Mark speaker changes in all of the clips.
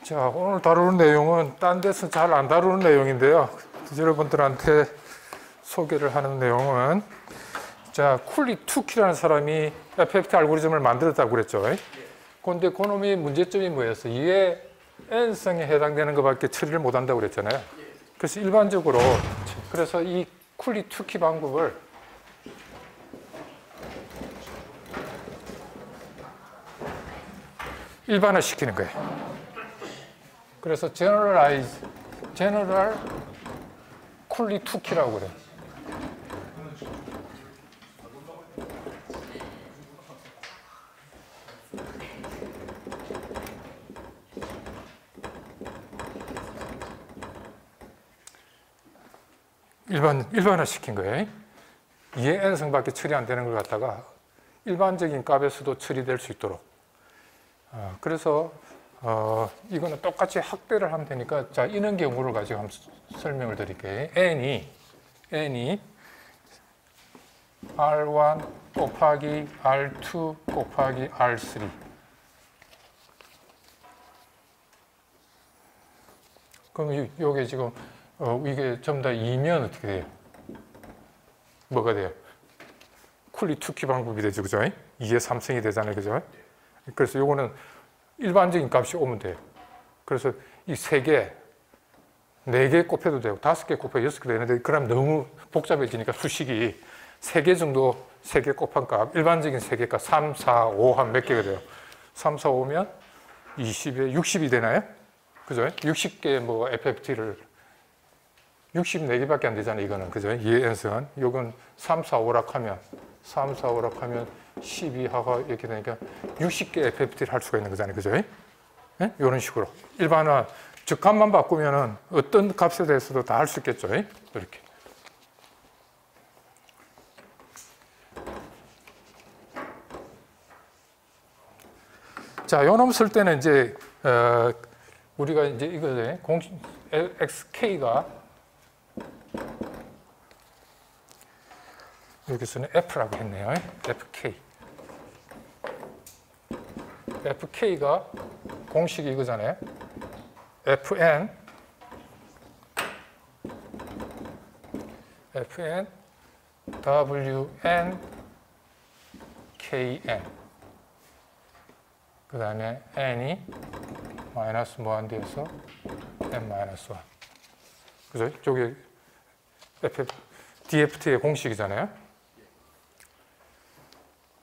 Speaker 1: 자, 오늘 다루는 내용은 딴 데서 잘 안 다루는 내용인데요. 여러분들한테 소개를 하는 내용은, 자, 쿨리 투키라는 사람이 FFT 알고리즘을 만들었다고 그랬죠. 그런데 그놈의 문제점이 뭐였어? 이게 n성에 해당되는 것밖에 처리를 못 한다고 그랬잖아요. 그래서 일반적으로, 그래서 이 쿨리 투키 방법을 일반화시키는 거예요. 그래서 제너럴 쿨리 투키라고 그래요. 일반화시킨 거예요. 이에 n성밖에 처리 안 되는 걸 갖다가 일반적인 값에서도 처리될 수 있도록. 그래서 이거는 똑같이 확대를 하면 되니까, 자, 이런 경우를 가지고 한번 설명을 드릴게요. n이 R1 곱하기 R2 곱하기 R3. 그럼 이게 지금 이게 전부 다 2면 어떻게 돼요? 뭐가 돼요? 쿨리 투키 방법이 되죠, 그죠? 2의 3승이 되잖아요, 그죠? 그래서 요거는 일반적인 값이 오면 돼요. 그래서 이 3개, 4개 곱해도 되고 5개 곱해도 6개 되는데, 그럼 너무 복잡해지니까 수식이 3개 정도, 3개 곱한 값, 일반적인 3개 값 3, 4, 5 한 몇 개가 돼요? 3, 4, 5면 20에 60이 되나요? 그죠? 60개 뭐 FFT를 64개밖에 안 되잖아요, 이거는. 그죠? 이해 n성은. 요건 3, 4, 5락 하면 3, 4, 5락 하면 12하가 이렇게 되니까 60개 FFT를 할 수가 있는 거잖아요. 그죠? 네? 이런 식으로. 일반화, 즉, 값만 바꾸면은 어떤 값에 대해서도 다 할 수 있겠죠. 이렇게. 자, 요놈 쓸 때는 이제, 우리가 이제 이거, 공식, xk가 여기서는 F라고 했네요. FK. FK가 공식이 이거잖아요. FN WN KN. 그 다음에 N이 마이너스 무한대에서 N 마이너스 1. 그죠? 저게 DFT의 공식이잖아요.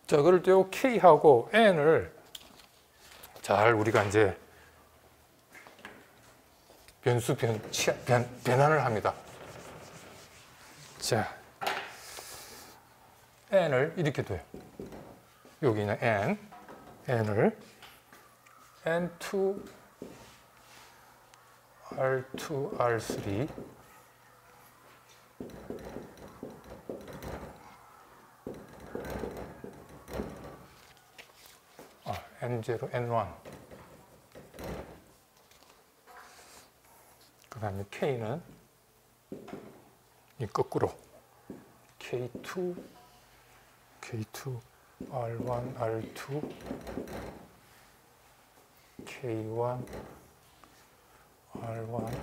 Speaker 1: 자, 그럴 때 K하고 N을 잘 우리가 이제 변수 변환을 합니다. 자, N을 이렇게 둬요. 여기는 N을 N2, R2, R3 N0, N1 그 다음에 K는 이 거꾸로 K2, R1, R2 K1, R1,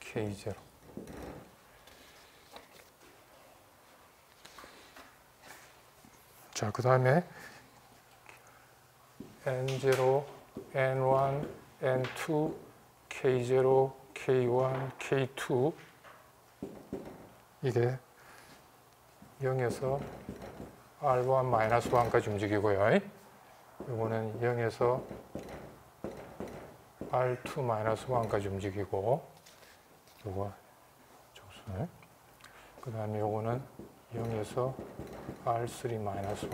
Speaker 1: K0. 자, 그 다음에 N0, N1, N2, K0, K1, K2 이게 0에서 R1-1까지 움직이고요. 이거는 0에서 R2-1까지 움직이고, 요거 적순. 그 다음에 요거는 0에서 R3-1.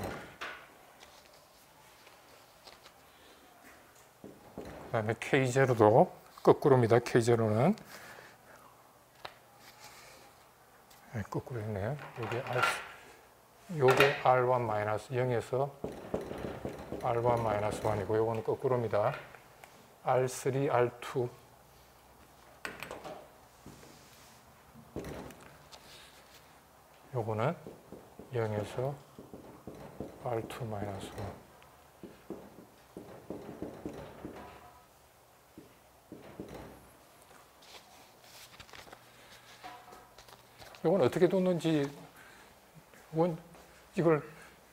Speaker 1: 그 다음에 K0도 거꾸로입니다. K0는 거꾸로 했네요. 요게 R1 0에서 R1 1이고, 요거는 거꾸로입니다. R3, R2 요거는 0에서 R2 1. 이건 어떻게 뒀는지 이걸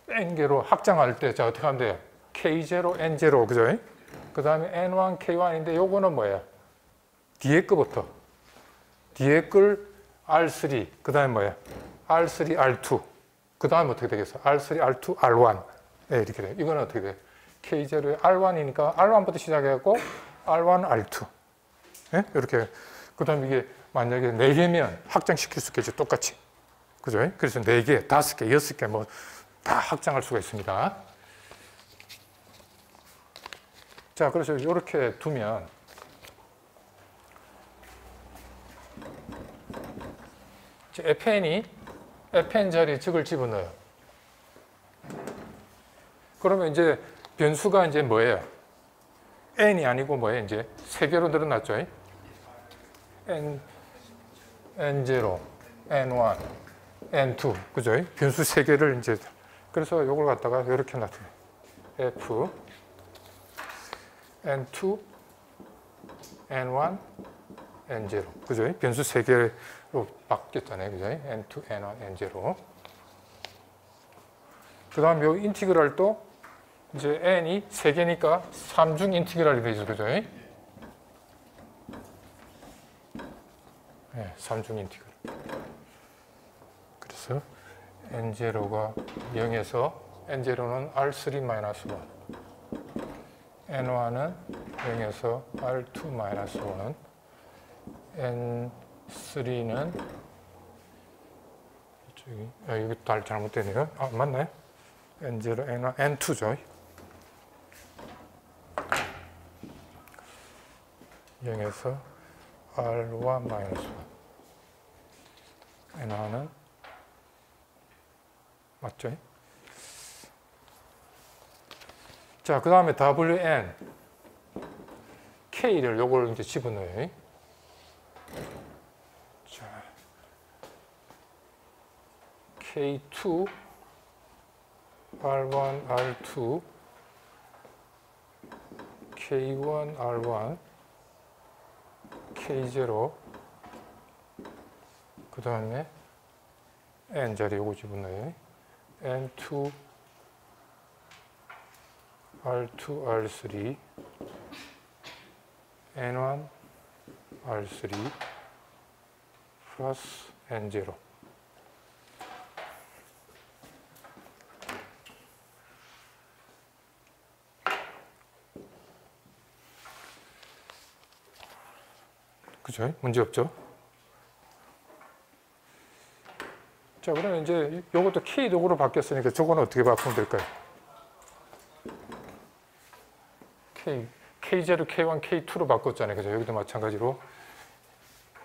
Speaker 1: n개로 확장할 때 자 어떻게 하면 돼요? K0, N0 그죠? 그 다음에 N1, K1인데 요거는 뭐예요? 뒤에 거부터 뒤에 걸 R3 그 다음에 뭐예요? R3, R2 그 다음에 어떻게 되겠어? R3, R2, R1 네, 이렇게 돼요. 이거는 어떻게 돼요? K0에 R1이니까 R1부터 시작해갖고 R1, R2 네? 이렇게 그 다음에 이게 만약에 4개면 확장시킬 수 있겠죠. 똑같이 그죠? 그래서 4개, 5개, 6개 뭐 다 확장할 수가 있습니다. 자, 그래서 이렇게 두면 fn 자리에 적을 집어넣어요. 그러면 이제 변수가 이제 뭐예요? n이 아니고 뭐예요? 이제 3개로 늘어났죠. n0, n1, n2, 그죠? 변수 3개를 이제 그래서 이걸 갖다가 이렇게 나타내요. f n2, n1, n0, 그죠? 변수 3개로 바뀌었잖아요, 그죠? n2, n1, n0. 그 다음 요 인티그랄도 이제 n이 3개니까 3중 인티그랄이 되죠, 그죠? 네, 3중 인티그랄. 그래서 n0가 0에서 n0는 r3-1, n1은 0에서 r2-1, n3는 여기 달 잘못되네요. 아, 맞나요? n0, n1, n2죠. 0에서 r1-1, n1은 맞죠? 자, 그 다음에 wn, k를 요걸 이제 집어넣어요. 자, k2, r1, r2, k1, r1, k0, 그 다음에 n 자리 요거 집어넣어요. n2, r2, r3, n1, r3 플러스 n0. 그죠? 문제 없죠? 자, 그러면 이제 요것도 K-덕으로 바뀌었으니까 저거는 어떻게 바꾸면 될까요? K0, K1, K2로 바꿨잖아요. 그죠? 여기도 마찬가지로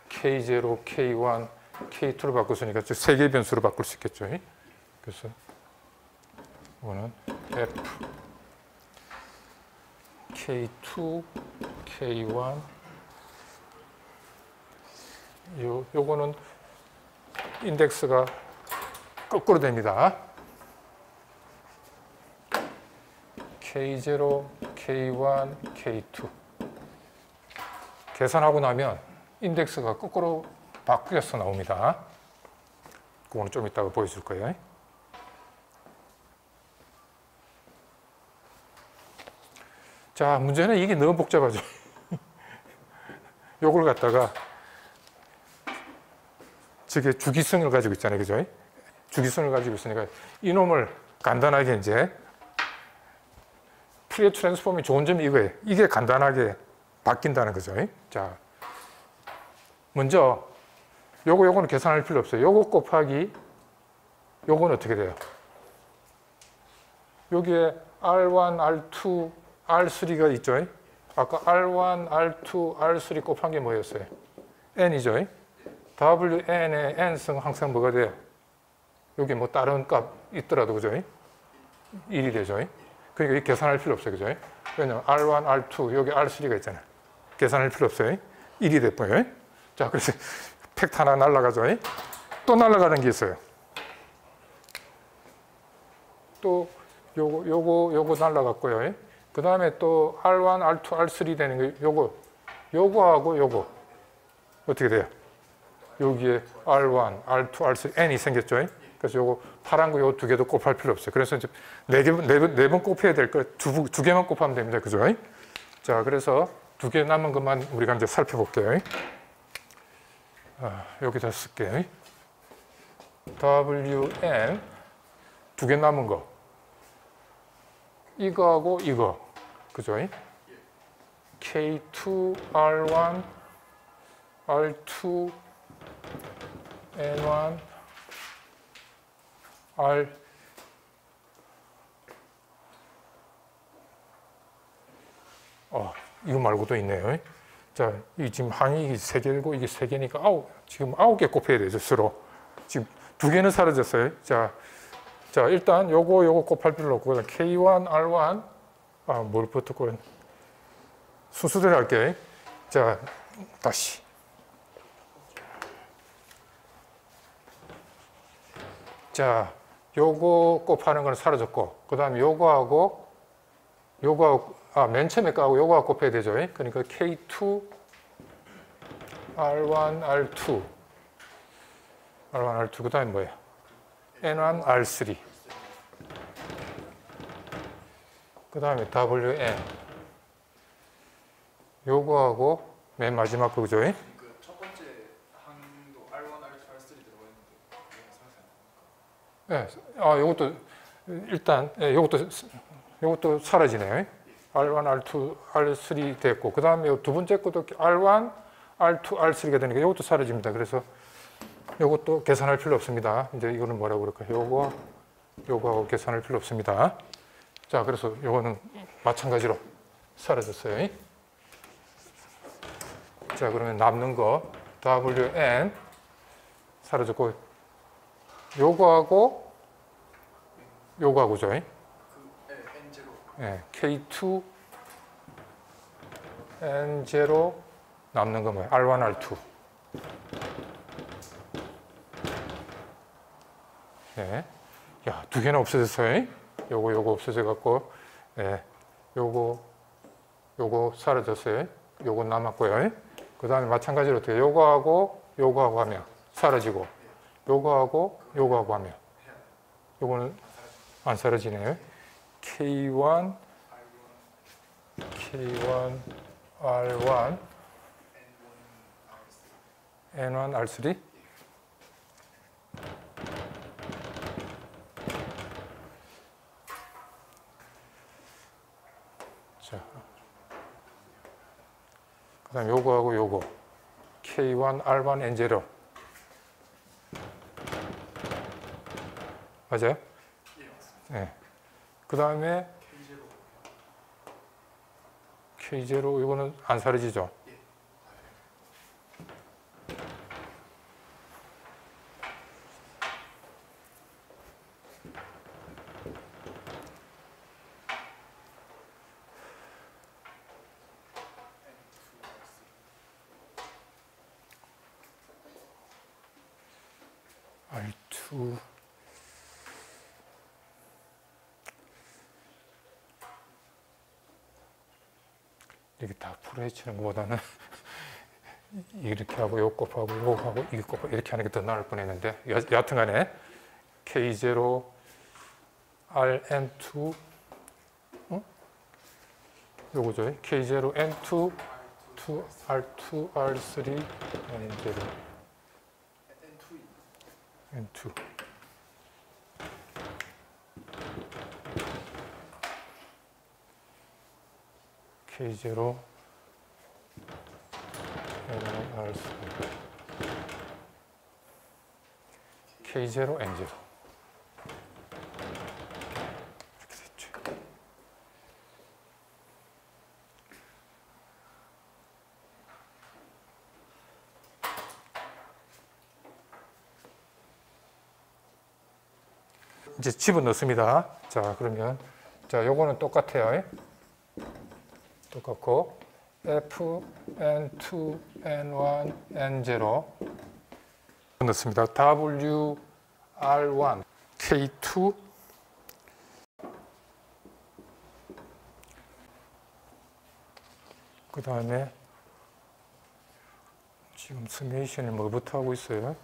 Speaker 1: K0, K1, K2로 바꿨으니까 3개의 변수로 바꿀 수 있겠죠. 그래서 이거는 F K2, K1 요거는 인덱스가 거꾸로 됩니다. K0, K1, K2 계산하고 나면 인덱스가 거꾸로 바뀌어서 나옵니다. 그거는 좀 이따가 보여줄 거예요. 자, 문제는 이게 너무 복잡하죠. 요걸 갖다가 저게 주기성을 가지고 있잖아요. 그죠? 주기성을 가지고 있으니까 이놈을 간단하게 이제 푸리에 트랜스폼이 좋은 점이 이거예요. 이게 간단하게 바뀐다는 거죠. 자, 먼저 요거는 계산할 필요 없어요. 요거 곱하기 요거는 어떻게 돼요? 여기에 R1, R2, R3가 있죠. 아까 R1, R2, R3 곱한 게 뭐였어요? N이죠. WN의 N승 항상 뭐가 돼요? 여기 뭐 다른 값 있더라도 그죠? 1이 되죠. 그러니까 계산할 필요 없어요. 그죠? 왜냐면 R1, R2, 여기 R3가 있잖아요. 계산할 필요 없어요. 1이 됐고요. 자, 그래서 팩트 하나 날라가죠. 또 날라가는 게 있어요. 또 요거 날라갔고요. 그 다음에 또 R1, R2, R3 되는 거 요거하고 요거 어떻게 돼요? 여기에 R1, R2, R3, N이 생겼죠. 그래서 요거 파란 거 요 두 개도 곱할 필요 없어요. 그래서 이제 네 번 곱해야 될 거 두 개만 곱하면 됩니다. 그죠? 자, 그래서 두 개 남은 것만 우리가 이제 살펴볼게요. 여기다 쓸게요. WN 두 개 남은 거. 이거하고 이거. 그죠? K2, R1, R2, N1, R 이거 말고도 있네요. 자, 이 지금 항이 3개고 이게 3개니까 지금 9개 곱해야 되죠, 서로. 지금 2개는 사라졌어요. 자, 일단 요거 곱할 필요 없고 K1, R1 뭘 붙었고 순서대로 할게요. 자, 다시. 자, 요거 곱하는 건 사라졌고, 그 다음에 요거하고 맨 처음에 거하고 요거하고 곱해야 되죠. 그러니까 K2, R1, R2, 그 다음에 뭐예요? N1, R3. 그 다음에 WN. 요거하고 맨 마지막 거죠.
Speaker 2: 그 첫 번째 항도 R1, R2, R3 들어가 있는데 이건 상관이 안 됩니까?
Speaker 1: 네. 요것도 일단 요것도 사라지네요. R1, R2, R3 됐고 그 다음에 두 번째 것도 R1, R2, R3가 되니까 이것도 사라집니다. 그래서 이것도 계산할 필요 없습니다. 이제 이거는 뭐라고 그럴까? 요거하고 계산할 필요 없습니다. 자, 그래서 요거는 마찬가지로 사라졌어요. 자, 그러면 남는 거 WN 사라졌고 요거하고죠.
Speaker 2: N0.
Speaker 1: K2, N0 남는 거 뭐예요? R1, R2. 네. 야, 두 개나 없어졌어요. 요거 없어져 갖고, 요거 사라졌어요. 요거 남았고요. 그 다음에 마찬가지로 어떻게 요거하고 하면 사라지고, 요거하고 하면 요거는 안 사라지네요. K1, R1, N1, R3. 자, 그 다음 요거하고 요거 K1, R1, N0 맞아요? 네. 그 다음에 K0 이거는 안 사라지죠? R2 이렇게 다 풀어헤치는 것보다는 이렇게 하고 요 곱하고 요거하고 이거 곱하고 이렇게 하는 게 더 나을 뻔했는데 여하튼간에 K0 RN2 요거죠. K0 N2 R2 R3 N0 N2 K0 N1 R3 K0 N0 이렇게 됐죠. 이제 집어넣습니다. 자, 그러면 자, 요거는 똑같아요. 똑같고 F, N2, N1, N0 넣습니다. W, R1, K2 그 다음에 지금 서메이션을 뭐부터 하고 있어요?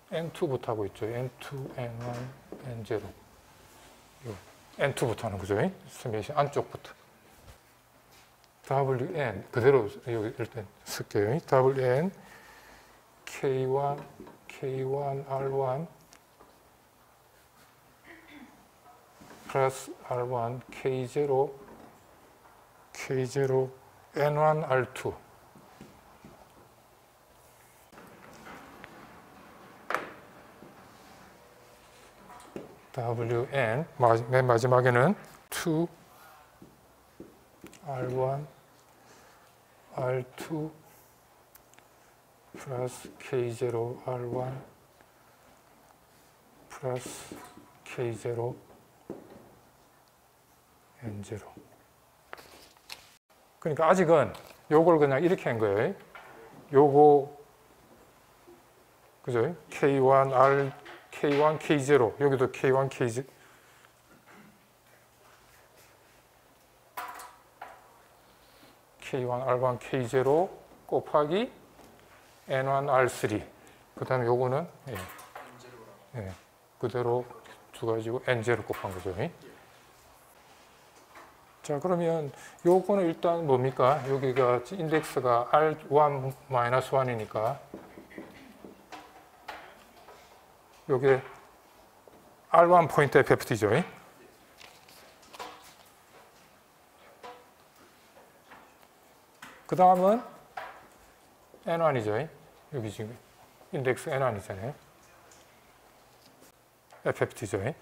Speaker 1: N2부터 하고 있죠. N2, N1, N0. N2부터 하는 거죠. 서메이션 안쪽부터. WN 그대로 여기 일단 쓸게요. WN K1, K1, R1 플러스 R1, K0, K0, N1, R2. WN 맨 마지막에는 2 R1 R2 플러스 K0 R1 플러스 K0 N0. 그러니까 아직은 요걸 그냥 이렇게 한 거예요. 요거 그죠? K1 R K1 K0 여기도 K1 K0 K1 R1 K0 곱하기 N1 R3 그 다음에 요거는 그대로 줘가지고 N0 곱한 거죠. 자 그러면 요거는 일단 뭡니까? 여기가 인덱스가 R1-1이니까 요게 R1 포인트 FFT죠. 그 다음은 N1이죠. 여기 지금 인덱스 N1이잖아요. FFT죠.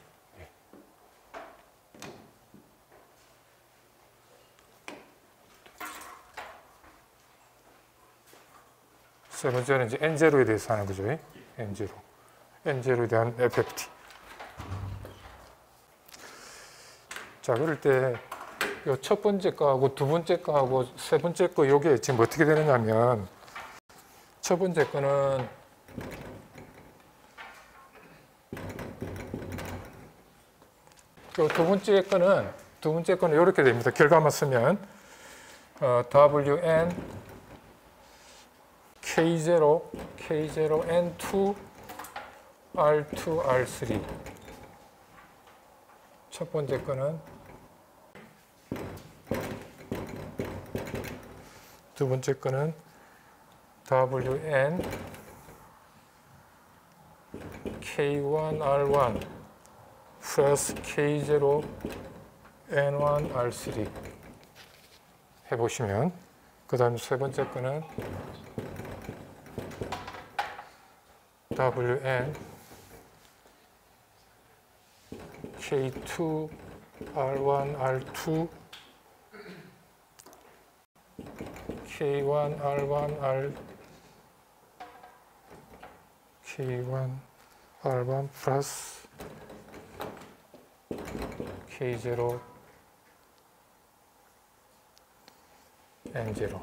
Speaker 1: 세 번째는 이제 N0에 대해서 하는 거죠. N0. N0에 대한 FFT. 자, 그럴 때, 요 첫 번째 거하고 두 번째 거하고 세 번째 거 요게 지금 어떻게 되느냐면, 첫 번째 거는 요 두 번째 거는 이렇게 됩니다. 결과만 쓰면, WN K0, K0, N2, R2, R3. 첫 번째 거는 두 번째 거는 WN K1, R1 플러스 K0, N1, R3 해보시면 그 다음 세 번째 거는 WN K2, R1, R2 K1, R1, K1, R1 플러스 K0, N0.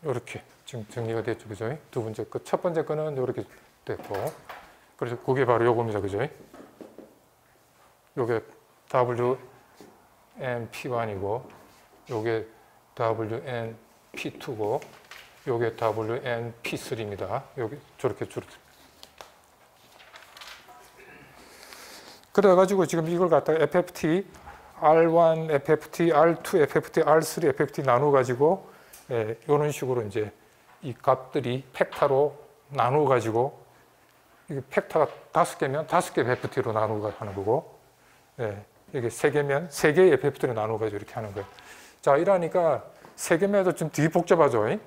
Speaker 1: 이렇게 지금 정리가 됐죠, 그죠? 두 번째 거, 첫 번째 거는 이렇게 됐고, 그래서 그게 바로 요겁니다, 그죠? 요게 WNP1이고, 요게 WNP2고, 요게 WNP3입니다. 여기 저렇게 줄어들. 그래가지고 지금 이걸 갖다가 FFT, R1 FFT, R2 FFT, R3 FFT 나눠가지고 이런 식으로 이제 이 값들이 팩타로 나누어 가지고 이게 팩타가 5개면 5개 FFT로 나누어 하는 거고 이게 3개면 3개의 FFT로 나누어 가지고 이렇게 하는 거예요. 자, 이러니까 3개면 해도 좀 되게 복잡하죠.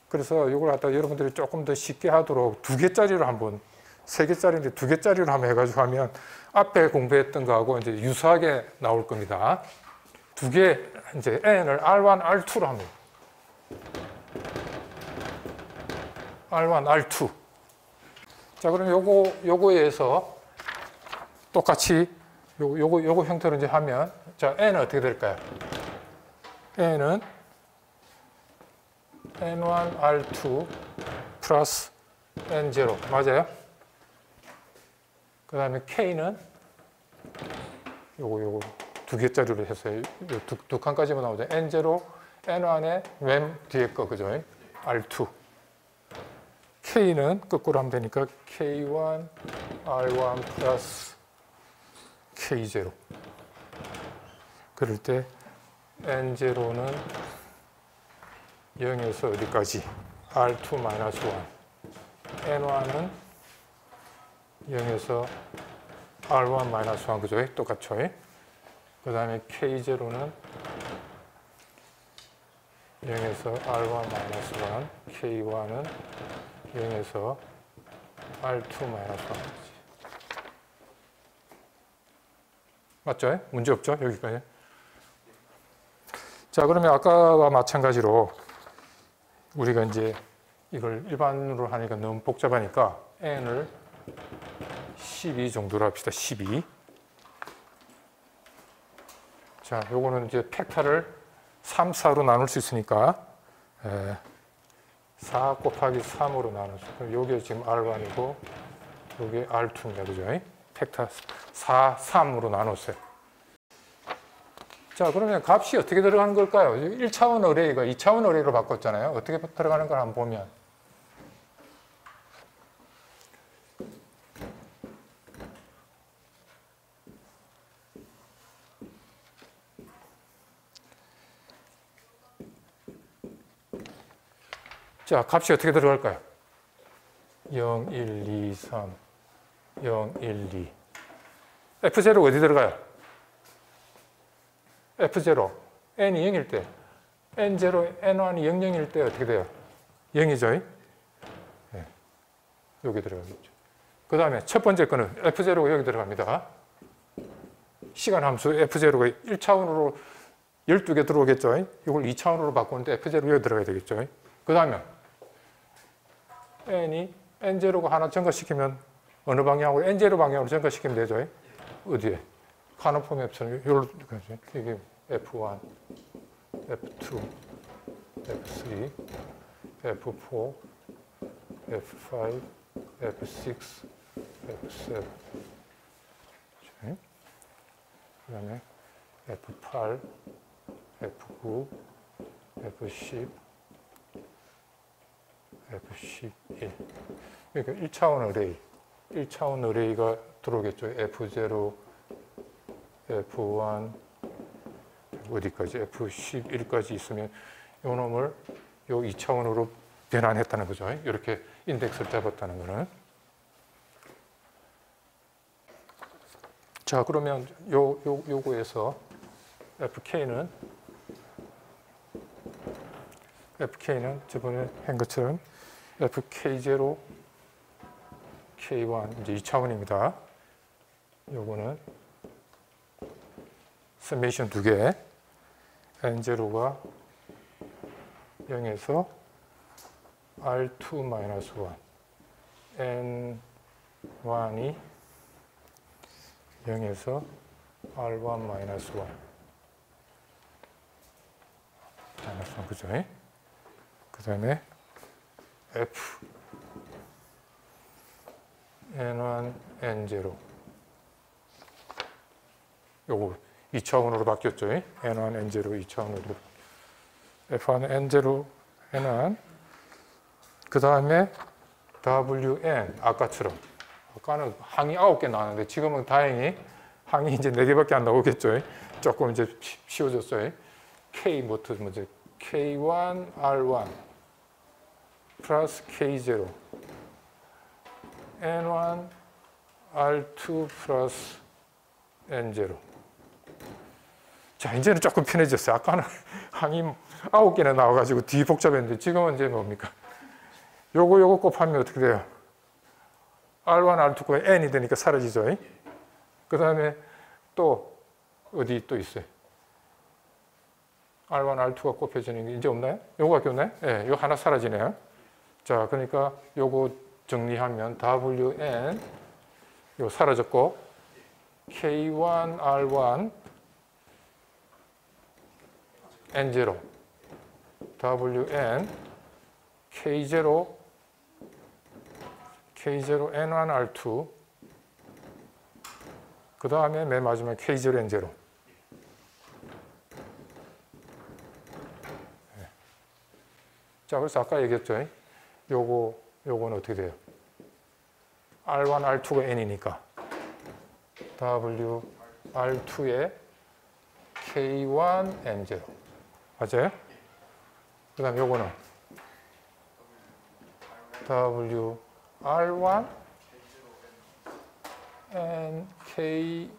Speaker 1: 그래서 이걸 갖다 여러분들이 조금 더 쉽게 하도록 2개짜리로 한번 3개짜리인데 2개짜리로 한번 해가지고 하면 앞에 공부했던 거하고 이제 유사하게 나올 겁니다. 2개 이제 N을 R1, R2로 합니다. R1, R2. 자, 그럼 요거에서 똑같이 요거 형태로 이제 하면 자, N은 어떻게 될까요? N은 N1, R2 플러스 N0 맞아요? 그 다음에 K는 요거 두 개짜리로 했어요. 두 칸까지만 나오죠. N0, N1의 맨 뒤에 거 그죠? R2. K는 거꾸로 하면 되니까 K1, R1 플러스 K0. 그럴 때 N0는 0에서 어디까지? R2 마이너스 1. N1은 0에서 R1 마이너스 1 그죠? 똑같죠? 그 다음에 K0는 0에서 R1 마이너스 1, K1은 0에서 R2 마이너스 1까지. 맞죠? 문제 없죠? 여기까지. 자, 그러면 아까와 마찬가지로 우리가 이제 이걸 일반으로 하니까 너무 복잡하니까 n을 12 정도로 합시다. 12. 자, 요거는 이제 팩터를 3, 4로 나눌 수 있으니까 4 곱하기 3으로 나눠서 요게 지금 R1이고 요게 R2입니다. 그죠? 팩터 4, 3으로 나눴어요. 자, 그러면 값이 어떻게 들어가는 걸까요? 1차원 어레이가 2차원 어레이로 바꿨잖아요. 어떻게 들어가는 걸 한번 보면 자, 값이 어떻게 들어갈까요? 0, 1, 2, 3, 0, 1, 2 F0가 어디 들어가요? F0 n이 0일 때 N0, N1이 0, 0일 때 어떻게 돼요? 0이죠? 네. 여기 들어가겠죠. 그 다음에 첫 번째 거는 F0가 여기 들어갑니다. 시간 함수 F0가 1차원으로 12개 들어오겠죠? 이걸 2차원으로 바꾸는데 F0가 여기 들어가야 되겠죠? 그 다음에 n이 N0가 하나 증가시키면 어느 방향으로? N0 방향으로 증가시키면 되죠? 어디에? 카노폼 앱처럼 이게 F1, F2, F3, F4, F5, F6, F7 그 다음에 F8, F9, F10, F11 그러니까 1차원 어레이 1차원 어레이가 들어오겠죠. F0, F1 어디까지 F11까지 있으면 이 놈을 요 2차원으로 변환했다는 거죠. 이렇게 인덱스를 잡았다는 거는. 자, 그러면 요거에서 FK는 저번에 한 것처럼 FK0, K1 이제 2차원입니다. 요거는 서메이션 두 개, N0가 0에서 R2-1, N1이 0에서 R1-1 그죠? 그 다음에 F N1, N0 요거 2차원으로 바뀌었죠. N1, N0 2차원으로 F1, N0, N1 그 다음에 WN 아까처럼 아까는 항이 9개 나왔는데 지금은 다행히 항이 이제 4개밖에 안 나오겠죠. 조금 이제 쉬워졌어요. K 뭐부터 먼저 K1, R1 플러스 K0 N1, R2 플러스 N0 자, 이제는 조금 편해졌어요. 아까는 항이 9개나 나와가지고 뒤 복잡했는데 지금은 이제 뭡니까? 요거 곱하면 어떻게 돼요? R1, R2가 N이 되니까 사라지죠. 그 다음에 또 어디 또 있어요? R1, R2가 곱해지는 게 이제 없나요? 요거밖에 없나요? 네, 요 하나 사라지네요. 자, 그러니까 요거 정리하면 WN 요 사라졌고 K1, R1 N0 WN K0 K0 N1 R2 그 다음에 맨 마지막에 K0 N0. 자, 그래서 아까 얘기했죠. 요거는 어떻게 돼요? R1, R2가 N이니까 W R2에 K1 N0 맞아요? 그 다음 요거는 W R1 N K0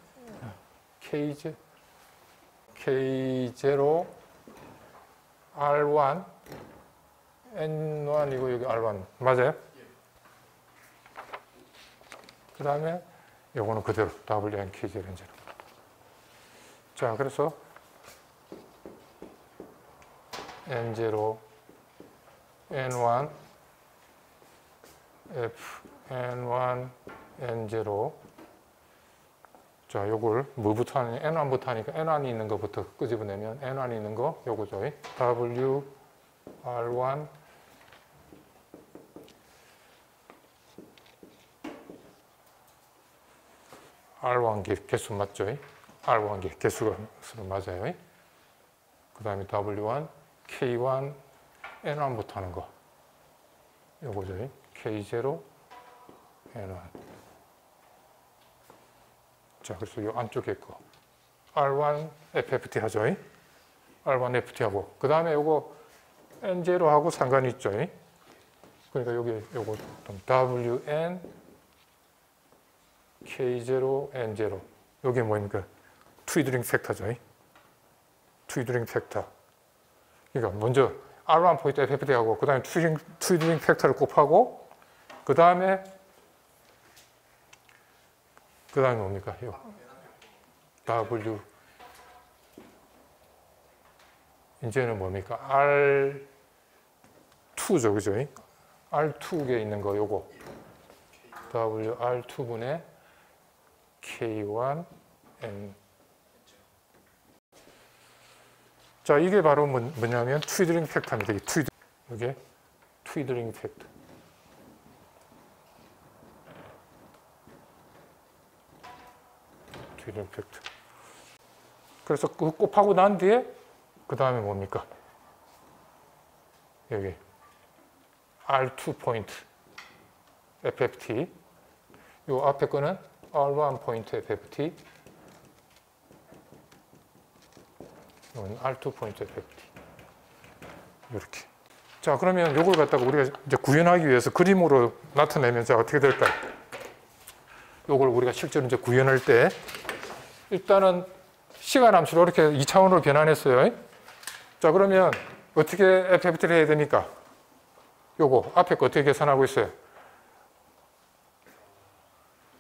Speaker 1: R1 N1이고 여기 R1 맞아요? 그 다음에 요거는 그대로 WN K0 N0. 자, 그래서 N0 N1 F N1 N0. 자, 요걸 뭐부터 하느냐? N1부터 하니까 N1이 있는 것부터 끄집어내면 N1이 있는 거 요거죠. W R1 R1 개수 맞죠? R1 개수가 맞아요. 그 다음에 W1 K1 N1부터 하는 거 요거죠. K0 N1. 자, 그래서 요 안쪽에 거 R1 FFT 하죠. R1 FT 하고 그 다음에 요거 N0하고 상관이 있죠. 그러니까 여기 요거 WN K0 N0 여기 뭐입니까? 트위드링 팩터죠. 트위드링 팩터. 그러니까 먼저 R1 포인트 FFT 하고 그 다음에 트위드링 팩터를 곱하고 그 다음에 뭡니까? W 이제는 뭡니까? R2죠, 그죠? R2에 있는 거 요거 W R2분의 K1 N. 자, 이게 바로 뭐냐면 트위드링 팩터입니다. 이게 트위드링 팩터. 트위드링 팩터. 그래서 그 곱하고 난 뒤에 그 다음에 뭡니까? 여기 R2 포인트 FFT. 요 앞에 거는 R1 포인트 FFT. 이건 R2 포인트 FFT. 이렇게. 자, 그러면 요걸 갖다가 우리가 이제 구현하기 위해서 그림으로 나타내면 자 어떻게 될까요? 요걸 우리가 실제로 이제 구현할 때 일단은 시간 함수로 이렇게 2차원으로 변환했어요. 자, 그러면 어떻게 FFT를 해야 되니까? 요거 앞에 거 어떻게 계산하고 있어요?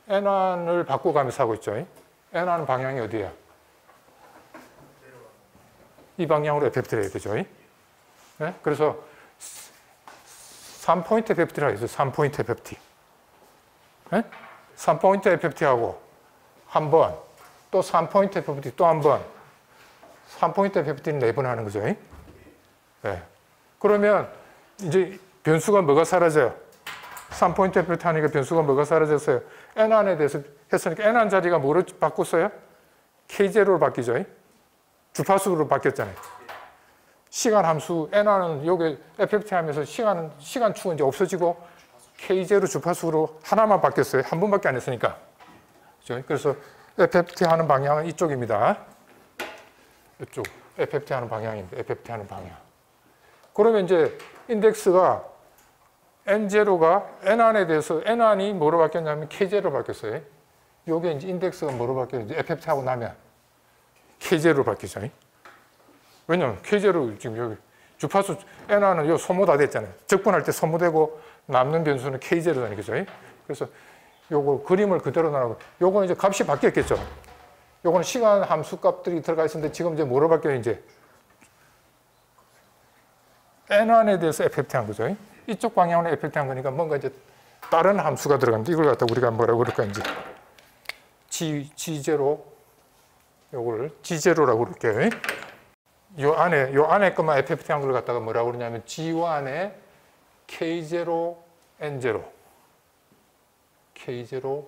Speaker 1: N1을 바꿔가면서 하고 있죠. N1 방향이 어디야? 이 방향으로 FFT를 해야 되죠. 네? 그래서 3포인트 FFT라고 해서 3포인트 FFT. 네? 3포인트 FFT하고 한 번, 또 3포인트 FFT 또 한 번, 3포인트 FFT는 4번 하는 거죠. 네. 그러면 이제 변수가 뭐가 사라져요? 3포인트 FFT 하니까 변수가 뭐가 사라졌어요? N1에 대해서 했으니까 N1 자리가 뭐로 바꿨어요? K0로 바뀌죠. 주파수로 바뀌었잖아요. 시간 함수 N1은 여기 FFT 하면서 시간 축은 이제 없어지고 K0 주파수로 하나만 바뀌었어요. 한 번밖에 안 했으니까. 그렇죠? 그래서 FFT 하는 방향은 이쪽입니다. 이쪽 FFT 하는 방향입니다. FFT 하는 방향. 그러면 이제 인덱스가 N0가 N1에 대해서 N1이 뭐로 바뀌었냐면 K0로 바뀌었어요. 요게 이제 인덱스가 뭐로 바뀌었는지 FFT 하고 나면 K0로 바뀌죠. 왜냐면 K0 지금 여기 주파수 N1은 요 소모 다 됐잖아요. 적분할 때 소모되고 남는 변수는 K0라는 거죠. 그래서 요거 그림을 그대로 나오고 요거는 이제 값이 바뀌었겠죠. 요거는 시간 함수 값들이 들어가 있었는데 지금 이제 뭐로 바뀌어요? 이제 N1에 대해서 FFT 한 거죠. 이쪽 방향으로 FFT 한 거니까 뭔가 이제 다른 함수가 들어갑니다. 이걸 갖다 우리가 뭐라고 그럴까 이제 G0 요거를 G0라고 그럴게요. 요 안에 것만 FFT 한 걸 갖다가 뭐라고 그러냐면 G1에 K0 N0 K0,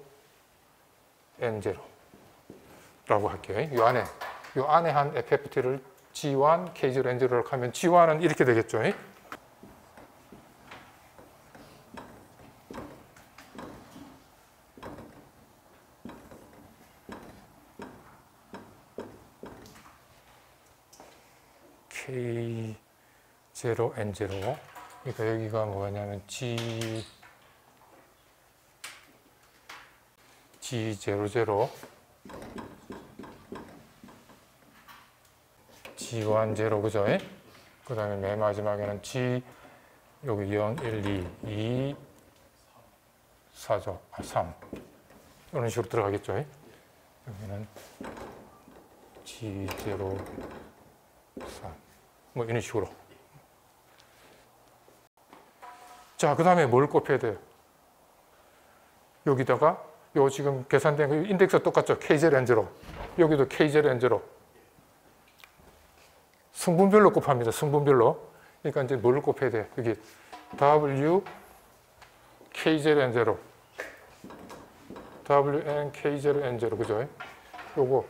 Speaker 1: N0라고 할게요. 요 안에 한 FFT를 G1, K0, N0로 하면 G1은 이렇게 되겠죠. K0, N0. 그러니까 여기가 뭐냐면 G00, G10, 그죠? 그 다음에 맨 마지막에는 G, 여기 0, 1, 2, 2, 4죠. 3. 이런 식으로 들어가겠죠. 여기는 G0, 3. 뭐 이런 식으로. 자, 그 다음에 뭘 곱해야 돼요? 여기다가 요 지금 계산된 거 인덱스 똑같죠? K0, N0. 여기도 K0, N0. 성분별로 곱합니다. 성분별로. 그러니까 이제 뭘 곱해야 돼요? 여기 W, K0, N0. WN, K0, N0. 그죠? 요거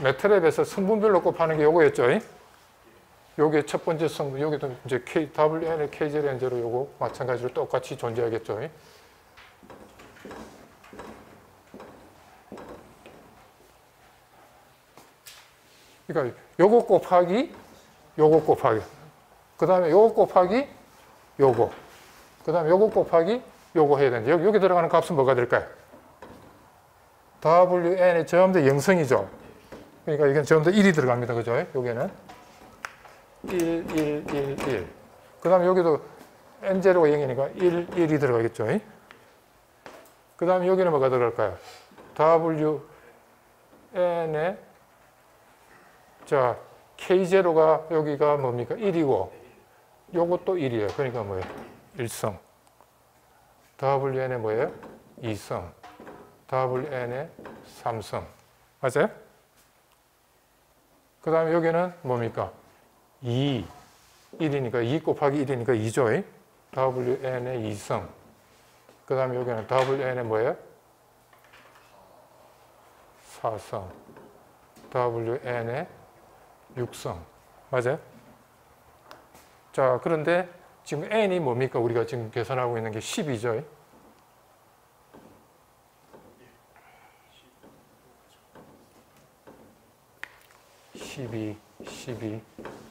Speaker 1: 매트랩에서 성분별로 곱하는 게 요거였죠? 요게 첫 번째 성분, 여기도 이제 WN의 K0, N0 요거 마찬가지로 똑같이 존재하겠죠. 그러니까 요거 곱하기 요거 곱하기 그 다음에 요거 곱하기 요거 그 다음에 요거 곱하기 요거 해야 되는데 여기 들어가는 값은 뭐가 될까요? WN이 전부 다 영성이죠. 그러니까 이건 전부 다 1이 들어갑니다. 그죠? 여기는 1, 1, 1, 1. 그 다음에 여기도 N0가 0이니까 1, 1이 들어가겠죠. 그 다음에 여기는 뭐가 들어갈까요? WN에 자, K0가 여기가 뭡니까? 1이고 요것도 1이에요. 그러니까 뭐예요? 1성. WN에 뭐예요? 2성. WN에 3성. 맞아요? 그 다음에 여기는 뭡니까? 2. 1이니까 2 곱하기 1이니까 2죠. WN의 2성. 그 다음에 여기는 WN의 뭐예요? 4성. WN의 6성. 맞아요? 자, 그런데 지금 N이 뭡니까? 우리가 지금 계산하고 있는 게 10이죠. 12, 12,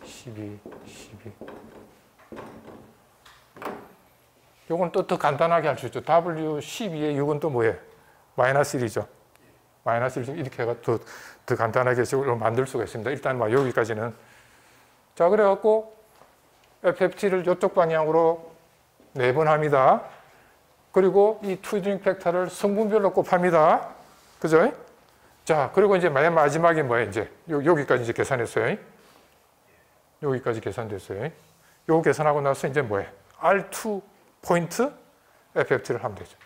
Speaker 1: 12, 12. 요건 또 더 간단하게 할 수 있죠. W12의 6은 또 뭐예요? 마이너스 1이죠. 마이너스 1 이렇게 해가 더 간단하게 만들 수가 있습니다. 일단 막 여기까지는. 자, 그래갖고 FFT를 이쪽 방향으로 4번 합니다. 그리고 이 투징 팩터를 성분별로 곱합니다. 그죠? 자, 그리고 이제 맨 마지막에 뭐예요? 이제 여기까지 이제 계산했어요. 여기까지 계산됐어요. 요거 계산하고 나서 이제 뭐예요? R2 포인트 FFT를 하면 되죠.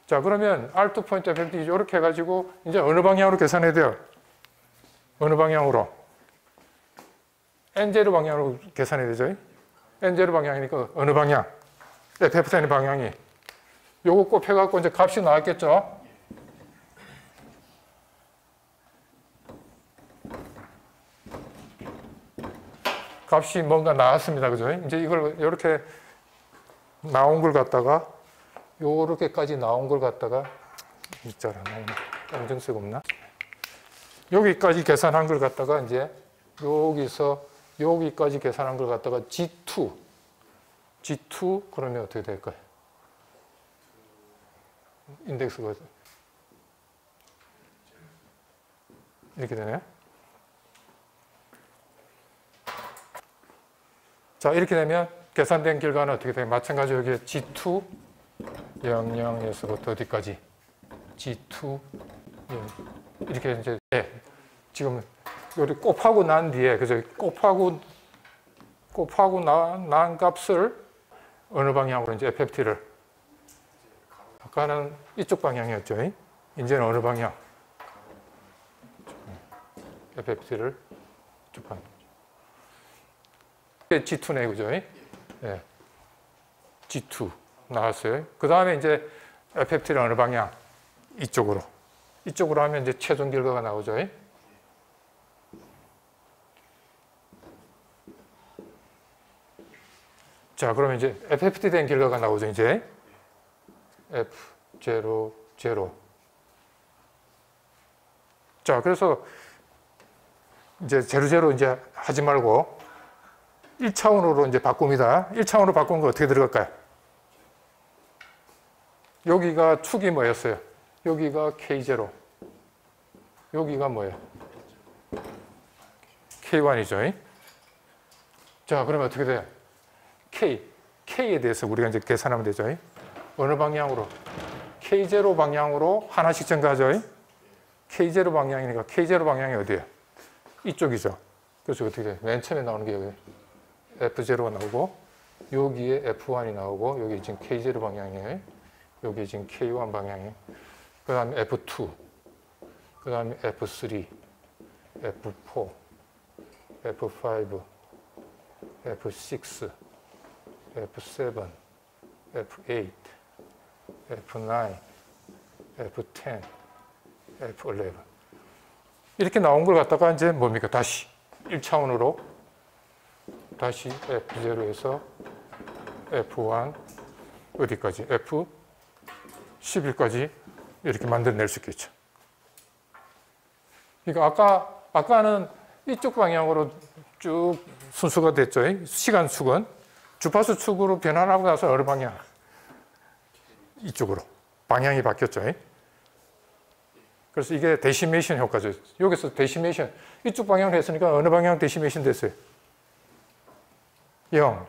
Speaker 1: 자, 그러면 R2 포인트 FFT 이렇게 해가지고 이제 어느 방향으로 계산해야 돼요? 어느 방향으로? N0 방향으로 계산해야 되죠. N0 방향이니까 어느 방향? FFT의 방향이. 요거 곱해갖고 이제 값이 나왔겠죠? 값이 뭔가 나왔습니다. 그죠? 이제 이걸 이렇게 나온 걸 갖다가 요렇게까지 나온 걸 갖다가 있잖아. 검정색 없나? 여기까지 계산한 걸 갖다가 이제 여기서 여기까지 계산한 걸 갖다가 G2 그러면 어떻게 될까요? 인덱스가 이렇게 되네요. 자, 이렇게 되면 계산된 결과는 어떻게 돼요? 마찬가지로 여기에 G2 00에서부터 어디까지? G2 이렇게 이제 지금 여기 곱하고 난 뒤에 그죠? 곱하고 난 값을 어느 방향으로 이제 FFT를 아까는 이쪽 방향이었죠. 이제는 어느 방향? FFT를 이쪽 방향. G2네, 그죠? 예. G2 나왔어요. 그 다음에 이제 FFT를 어느 방향? 이쪽으로 하면 이제 최종 결과가 나오죠. 자, 그러면 이제 FFT 된 결과가 나오죠, 이제. F0, 0. 자, 그래서 이제 0, 0 이제 하지 말고 1차원으로 이제 바꿉니다. 1차원으로 바꾼 거 어떻게 들어갈까요? 여기가 축이 뭐였어요? 여기가 K0. 여기가 뭐예요? K1이죠. 자, 그러면 어떻게 돼요? K에 대해서 우리가 이제 계산하면 되죠. 어느 방향으로? K0 방향으로 하나씩 증가하죠. K0 방향이니까 K0 방향이 어디예요? 이쪽이죠. 그래서 어떻게 돼요? 맨 처음에 나오는 게 여기 F0가 나오고 여기에 F1이 나오고 여기 지금 K0 방향이에요. 여기 지금 K1 방향이에요. 그 다음에 F2, 그 다음에 F3, F4, F5, F6, F7, F8, F9, F10, F11 이렇게 나온 걸 갖다가 이제 뭡니까? 다시 1차원으로 다시 F0에서 F1 어디까지? F11까지 이렇게 만들어낼 수 있겠죠. 그러니까 아까는 이쪽 방향으로 쭉 순수가 됐죠. 시간축은 주파수 축으로 변환하고 나서 어느 방향? 이쪽으로 방향이 바뀌었죠. 그래서 이게 데시메이션 효과죠. 여기서 데시메이션 이쪽 방향으로 했으니까 어느 방향 데시메이션 됐어요? 0.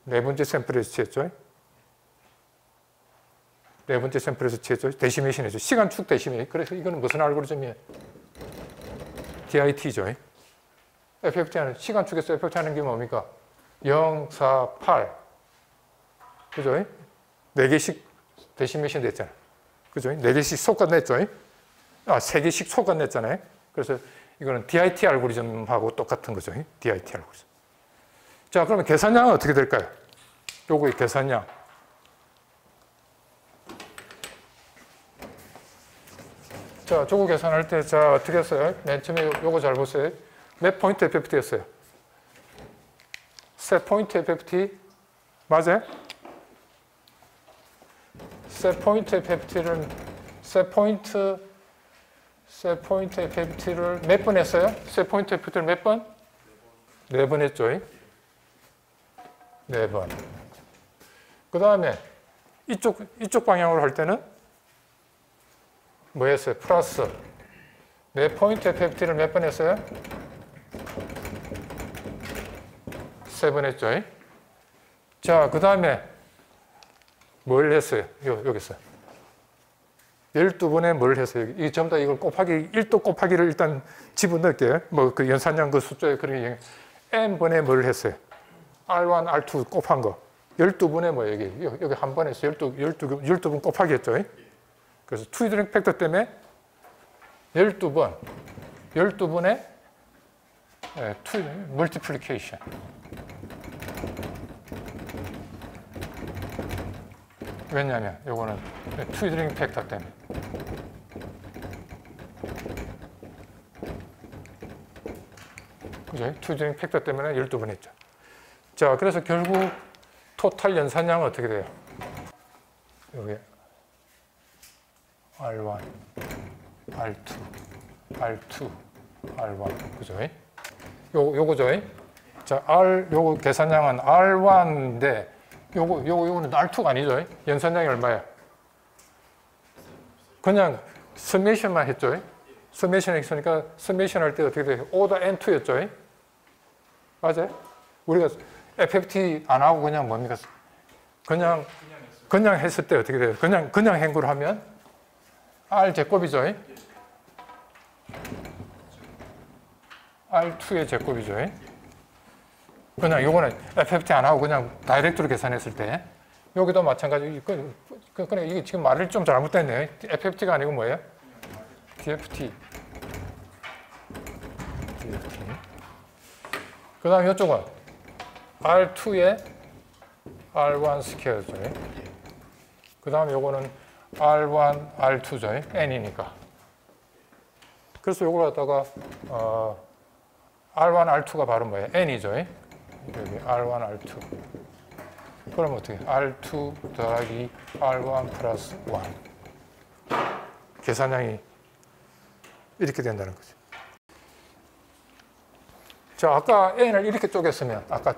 Speaker 1: 네 번째 샘플에서 취했죠. 네 번째 샘플에서 취했죠. 데시메이션이죠. 시간축 데시메이션. 그래서 이거는 무슨 알고리즘이에요? DIT죠. FFT하는 시간축에서 FFT 하는 게 뭡니까? 0, 4, 8. 그죠? 4개씩 데시메이션 됐잖아요. 그죠? 4개씩 솎아냈죠? 3개씩 솎아냈잖아요. 그래서 이거는 DIT 알고리즘하고 똑같은 거죠. DIT 알고리즘. 자, 그러면 계산량은 어떻게 될까요? 요거의 계산량. 자, 저거 계산할 때, 자, 어떻게 했어요? 맨 처음에 요거 잘 보세요. 몇 포인트 FFT였어요? 세 포인트 FFT? 맞아요? 세 포인트 FFT를 몇 번 했어요? 세 포인트 FFT를 몇 번? 4번 했죠. 4번. 그 다음에 이쪽 방향으로 할 때는 뭐 했어요? 플러스 4포인트 FFT를 몇 번 했어요? 3번 했죠. 자, 그 다음에 뭘 했어요? 여기서 12번에 뭘 했어요? 이 전부 다 이걸 곱하기 1도 곱하기를 일단 집어넣을게요. 뭐 그 연산량 그 숫자에 그런 n번에 뭘 했어요? R1, R2 곱한 거. 12번에 뭐 여기 한 번 해서 12번 곱하기 했죠. 그래서 투이드링 팩터 때문에 12번에 멀티플리케이션. 왜냐하면 요거는 투이드링 팩터 때문에. 그죠? 투이드링 팩터 때문에 12번 했죠. 자, 그래서 결국 토탈 연산량은 어떻게 돼요? 여기 R1, R2, R1. 그죠? 요거죠? 자, 요거 계산량은 R1인데 요거는 R2가 아니죠? 연산량이 얼마야? 그냥 서메이션만 했죠? 서메이션 했으니까 서메이션 할 때 어떻게 돼요? 오더 N2였죠? 맞아요? 우리가 FFT 안 하고 그냥 뭡니까? 그냥 했을 때 어떻게 돼요? 그냥 행구를 하면 R 제곱이죠? R2의 제곱이죠? 그냥 요거는 FFT 안 하고 그냥 다이렉트로 계산했을 때 여기도 마찬가지. 그냥 이게 지금 말을 좀 잘못됐네요. FFT가 아니고 뭐예요? DFT. 그 다음에 이쪽은 R2의 R1 스퀘어죠. 그 다음에 요거는 R1, R2죠. n이니까. 그래서 이걸 갖다가 R1, R2가 바로 뭐예요? n이죠. 여기 R1, R2. 그럼 어떻게? R2 더하기 R1 플러스 1. 계산량이 이렇게 된다는 거죠. 자, 아까 n을 이렇게 쪼갰으면 아까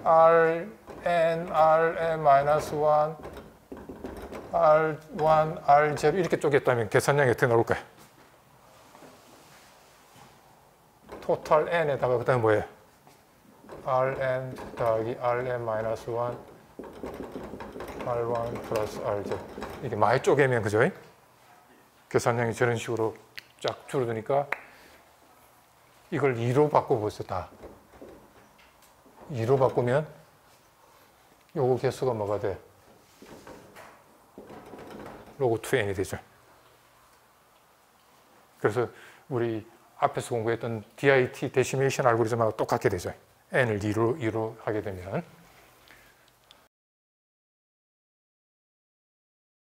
Speaker 1: Rn, Rn-1, R1, R0 이렇게 쪼갰다면 계산량이 어떻게 나올까요? 토탈 n에다가 그 다음에 뭐예요? Rn 더하기 Rn-1, R1 플러스 R0 이게 많이 쪼개면 그죠? 계산량이 저런 식으로 쫙 줄어드니까 이걸 2로 바꿔보세요. 다 2로 바꾸면 요거 개수가 뭐가 돼? 로그 2n이 되죠. 그래서 우리 앞에서 공부했던 DIT 데시메이션 알고리즘하고 똑같게 되죠. n을 2로 하게 되면